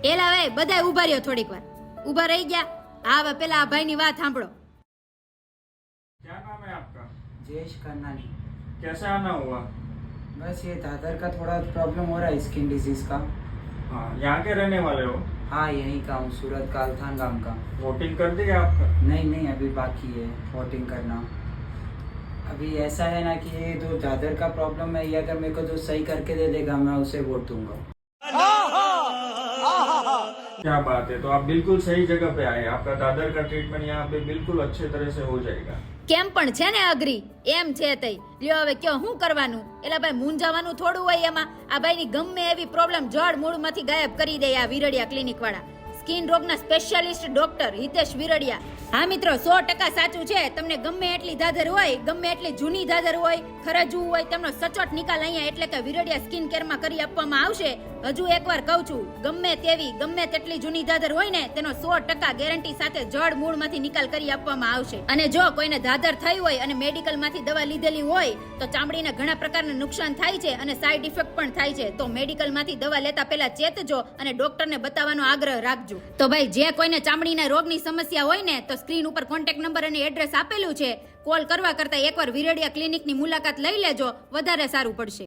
એલા ભાઈ બધાય ઊભા રહ્યો થોડીક વાર ઊભા રહી ગયા હા હવે પેલા આ ભાઈની વાત સાંભળો क्या नाम है आपका? जयेश करनानी। कैसे आना हुआ? बस ये दादर का थोड़ा प्रॉब्लम हो रहा है स्किन डिजीज का। हाँ, यहाँ के रहने वाले हो? हाँ यहीं का हूँ, सूरत का अल्थान गांव का। वोटिंग कर दी आपका? नहीं नहीं अभी बाकी है वोटिंग करना। अभी ऐसा है ना कि ये जो दादर का प्रॉब्लम है ये अगर मेरे को जो सही करके दे देगा मैं उसे वोट दूंगा। क्या बात है, तो आप बिल्कुल सही जगह पे आए। आपका दादर का ट्रीटमेंट यहाँ पे बिल्कुल अच्छे तरह से हो जाएगा। કેમ પણ છે ને અઘરી એમ છે તઈ લ્યો હવે કયો શું કરવાનું એલા ભાઈ મૂંઝાવાનું થોડું હોય એમાં આ ભાઈની ગમે એવી પ્રોબ્લેમ જડ મૂળમાંથી ગાયબ કરી દે આ વિરડિયા ક્લિનિક વાળા સ્કિન રોગના સ્પેશિયાલિસ્ટ ડોક્ટર હિતેશ વિરડિયા હા મિત્રો 100% સાચું છે તમને ગમે એટલી દાદર હોય ગમે એટલી જૂની દાદર હોય ખરજવું હોય તેમનો સચોટ નિકાલ અહીંયા એટલે કે વિરડિયા સ્કિન કેરમાં કરી આપવામાં આવશે હજુ એકવાર કહું છું ગમે તેવી ગમે તેટલી જૂની દાદર હોય ને તેનો 100% ગેરંટી સાથે જડ મૂળમાંથી નિકાલ કરી આપવામાં આવશે અને જો કોઈને દાદર થઈ હોય અને મેડિકલમાંથી દવા લીધેલી હોય તો ચામડીને ઘણા પ્રકારના નુકસાન થાય છે અને સાઈડ ઇફેક્ટ પણ થાય છે તો મેડિકલમાંથી દવા લેતા પહેલા ચેતજો અને ડોક્ટરને બતાવવાનો આગ્રહ રાખજો તો ભાઈ જે કોઈને ચામડીના રોગની સમસ્યા હોય ને તો સ્ક્રીન ઉપર કોન્ટેક્ટ નંબર અને એડ્રેસ આપેલું છે કોલ કરવા કરતા એકવાર વિરડિયા ક્લિનિકની મુલાકાત લઈ લેજો વધારે સારું પડશે।